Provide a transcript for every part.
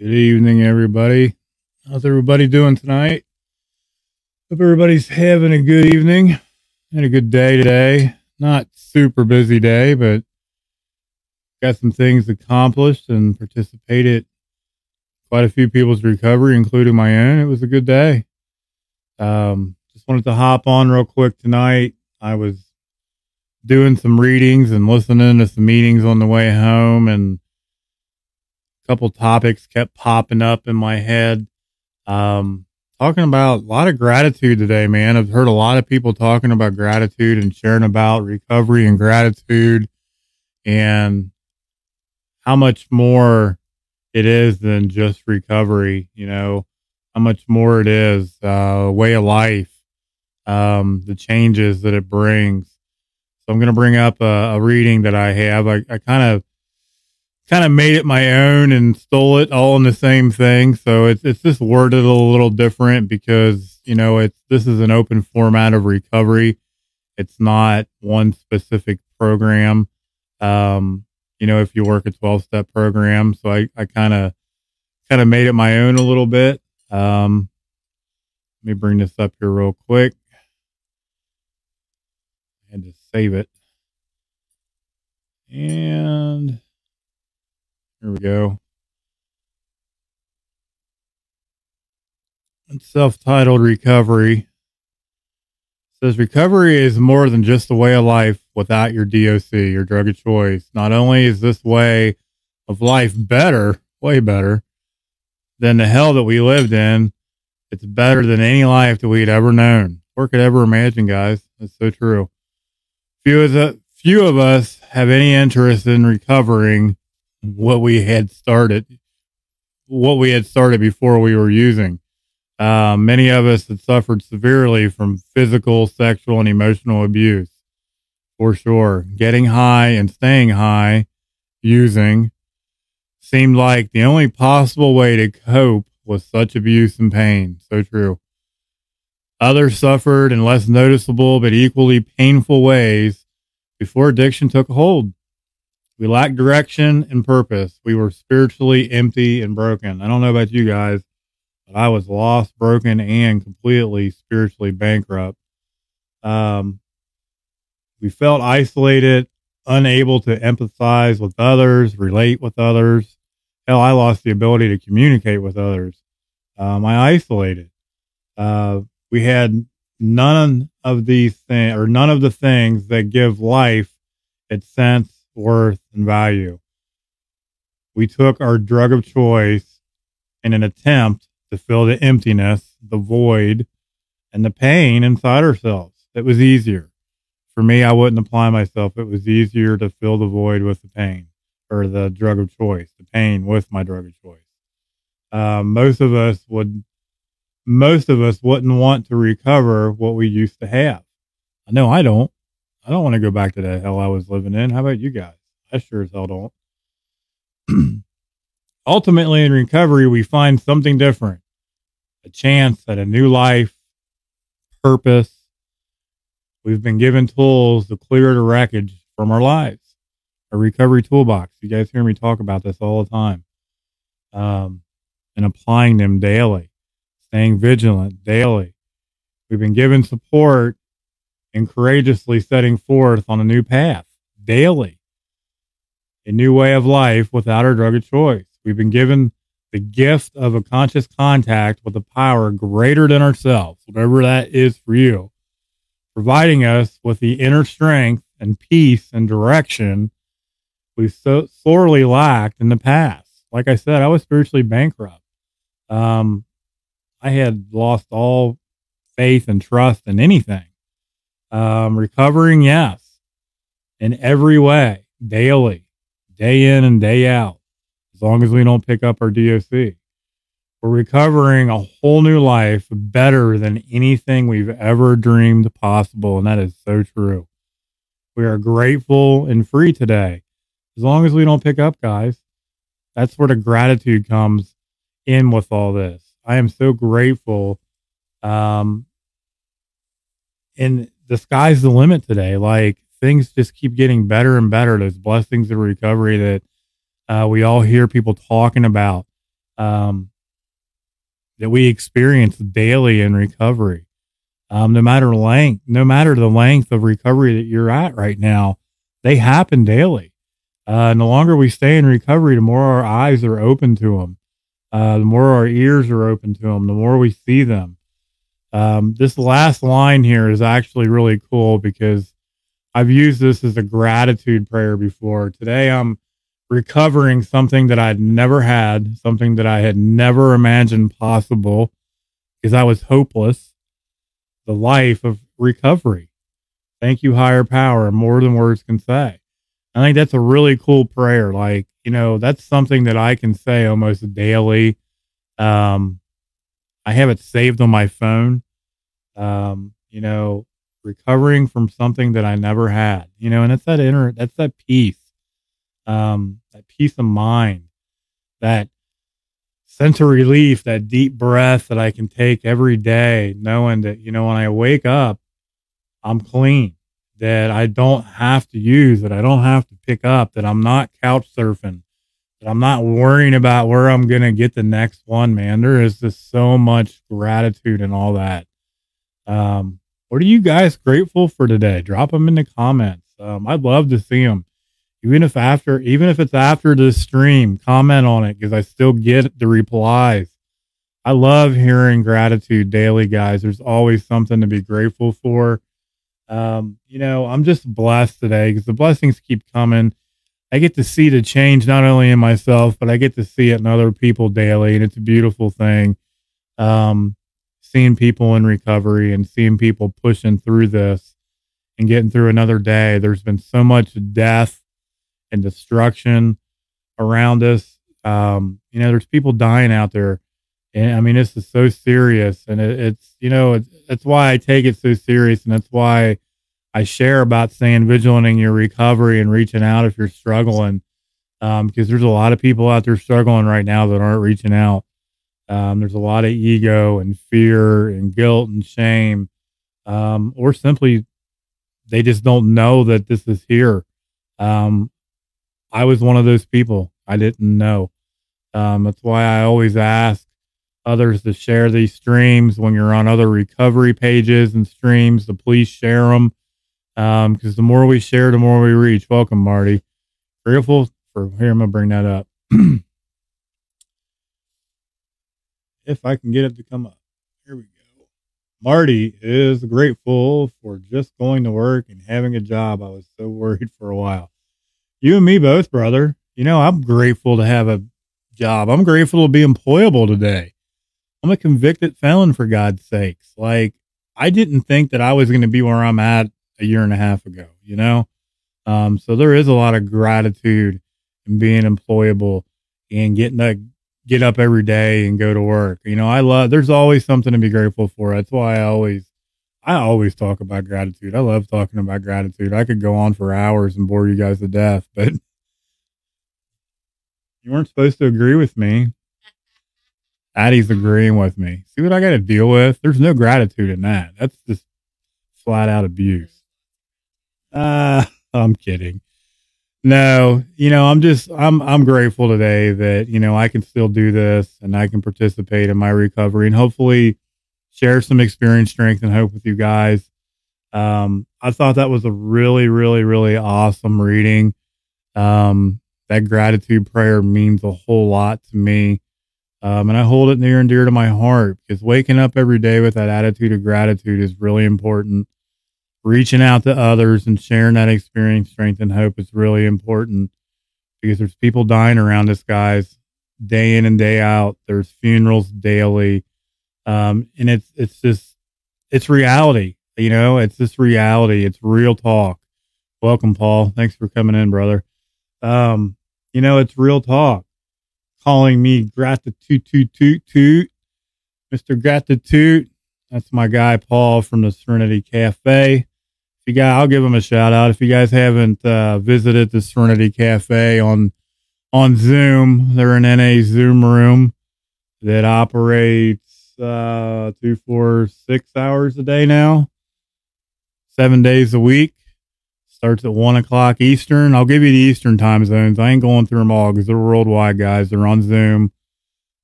Good evening, everybody. How's everybody doing tonight? Hope everybody's having a good evening and a good day today. Not super busy day, but got some things accomplished and participated quite a few people's recovery, including my own. It was a good day. Just wanted to hop on real quick tonight. I was doing some readings and listening to some meetings on the way home, and couple topics kept popping up in my head. Talking about a lot of gratitude today, man. I've heard a lot of people talking about gratitude and sharing about recovery and gratitude and how much more it is than just recovery, how much more it is, way of life, the changes that it brings. So I'm going to bring up a reading that I have. I kind of made it my own and stole it all in the same thing. So it's just worded a little different because, this is an open format of recovery. It's not one specific program. If you work a 12-step program. So I kind of made it my own a little bit. Let me bring this up here real quick. I had to save it. And here we go. It's self-titled Recovery. It says recovery is more than just a way of life without your DOC, your drug of choice. Not only is this way of life better, way better, than the hell that we lived in, it's better than any life that we'd ever known or could ever imagine, guys. That's so true. Few of us have any interest in recovering what we had started before we were using. Many of us had suffered severely from physical, sexual, and emotional abuse, for sure. Getting high and staying high using seemed like the only possible way to cope with such abuse and pain. So true. Others suffered in less noticeable but equally painful ways before addiction took hold. We lacked direction and purpose. We were spiritually empty and broken. I don't know about you guys, but I was lost, broken, and completely spiritually bankrupt. We felt isolated, unable to empathize with others, relate with others. Hell, I lost the ability to communicate with others. I isolated. We had none of the things that give life its sense, worth, and value. We took our drug of choice in an attempt to fill the emptiness, the void, and the pain inside ourselves. It was easier. For me, I wouldn't apply myself. It was easier to fill the void with the pain or the drug of choice, the pain with my drug of choice. Most of us wouldn't want to recover what we used to have. I know I don't. I don't want to go back to that hell I was living in. How about you guys? I sure as hell don't. Ultimately, in recovery, we find something different, a chance at a new life, purpose. We've been given tools to clear the wreckage from our lives, a recovery toolbox. You guys hear me talk about this all the time, and applying them daily, staying vigilant daily. We've been given support and courageously setting forth on a new path daily, a new way of life without our drug of choice. We've been given the gift of a conscious contact with a power greater than ourselves, whatever that is for you, providing us with the inner strength and peace and direction we've so sorely lacked in the past. Like I said, I was spiritually bankrupt. I had lost all faith and trust in anything. Recovering, yes, in every way, daily, day in and day out, as long as we don't pick up our DOC. We're recovering a whole new life better than anything we've ever dreamed possible, and that is so true. We are grateful and free today, as long as we don't pick up, guys. That's where the gratitude comes in with all this. I am so grateful. And the sky's the limit today. Like, things just keep getting better and better. Those blessings of recovery that we all hear people talking about. um, that we experience daily in recovery. No matter the length of recovery that you're at right now, they happen daily. And the longer we stay in recovery, the more our eyes are open to them, the more our ears are open to them, the more we see them. This last line here is actually really cool because I've used this as a gratitude prayer before. Today, I'm recovering something that I'd never had, something that I had never imagined possible because I was hopeless. The life of recovery. Thank you, higher power, more than words can say. I think that's a really cool prayer. Like, that's something that I can say almost daily. I have it saved on my phone. Recovering from something that I never had, and it's that's that peace, that peace of mind, that sense of relief, that deep breath that I can take every day, knowing that, when I wake up, I'm clean, that I don't have to use, that I don't have to pick up, that I'm not couch surfing, that I'm not worrying about where I'm going to get the next one, man. There is just so much gratitude and all that. What are you guys grateful for today? Drop them in the comments. I'd love to see them. Even if it's after the stream, comment on it because I still get the replies. I love hearing gratitude daily, guys. There's always something to be grateful for. I'm just blessed today because the blessings keep coming. I get to see the change not only in myself, but I get to see it in other people daily, and it's a beautiful thing. Seeing people in recovery and seeing people pushing through this and getting through another day. There's been so much death and destruction around us. There's people dying out there. And I mean, this is so serious, and that's why I take it so serious. And that's why I share about staying vigilant in your recovery and reaching out if you're struggling. Because there's a lot of people out there struggling right now that aren't reaching out. There's a lot of ego and fear and guilt and shame, or simply they just don't know that this is here. I was one of those people. I didn't know. That's why I always ask others to share these streams when you're on other recovery pages and streams, to please share them. Because the more we share, the more we reach. Welcome, Marty. Grateful for, here, I'm going to bring that up. If I can get it to come up. Here we go. Marty is grateful for just going to work and having a job. I was so worried for a while. You and me both, brother. I'm grateful to have a job. I'm grateful to be employable today. I'm a convicted felon, for God's sakes. Like, I didn't think that I was going to be where I'm at a year and a half ago, So there is a lot of gratitude in being employable and getting to get up every day and go to work. There's always something to be grateful for. That's why I always talk about gratitude. I love talking about gratitude. I could go on for hours and bore you guys to death, but you weren't supposed to agree with me. Addie's agreeing with me. See what I got to deal with? There's no gratitude in that. That's just flat out abuse. I'm kidding. No, I'm grateful today that, I can still do this and I can participate in my recovery and hopefully share some experience, strength, and hope with you guys. I thought that was a really, really, really awesome reading. That gratitude prayer means a whole lot to me. And I hold it near and dear to my heart because waking up every day with that attitude of gratitude is really important. Reaching out to others and sharing that experience, strength, and hope is really important because there's people dying around us, guys, day in and day out. There's funerals daily. And it's reality, it's just reality. It's real talk. Welcome, Paul. Thanks for coming in, brother. It's real talk. Calling me gratitude, Mr. Gratitude. That's my guy, Paul, from the Serenity Cafe. I'll give him a shout out. If you guys haven't visited the Serenity Cafe on Zoom, they're an NA Zoom room that operates 2, 4, 6 hours a day now, 7 days a week. Starts at 1 o'clock Eastern. I'll give you the Eastern time zones. I ain't going through them all because they're worldwide, guys. They're on Zoom.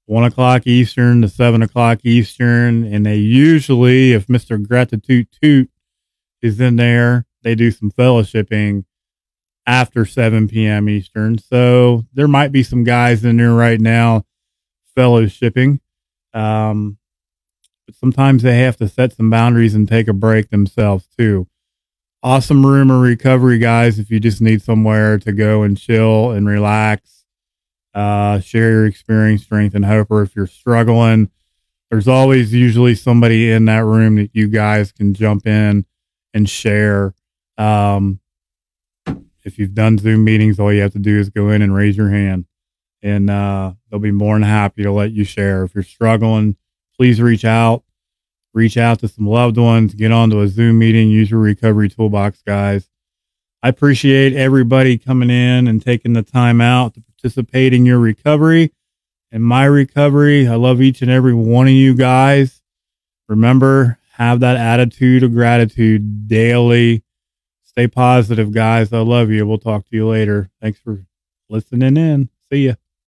1 o'clock Eastern to 7 o'clock Eastern. And they usually, if Mr. Gratitude Toot is in there, they do some fellowshipping after 7 p.m. Eastern. So there might be some guys in there right now fellowshipping. But sometimes they have to set some boundaries and take a break themselves too. Awesome room of recovery, guys. If you just need somewhere to go and chill and relax, share your experience, strength, and hope. Or if you're struggling, there's always usually somebody in that room that you guys can jump in and share. If you've done Zoom meetings, all you have to do is go in and raise your hand, and they'll be more than happy to let you share. If you're struggling, please reach out to some loved ones, get onto a Zoom meeting, use your recovery toolbox, guys. I appreciate everybody coming in and taking the time out to participate in your recovery and my recovery. I love each and every one of you guys. Remember, have that attitude of gratitude daily. Stay positive, guys. I love you. We'll talk to you later. Thanks for listening in. See ya.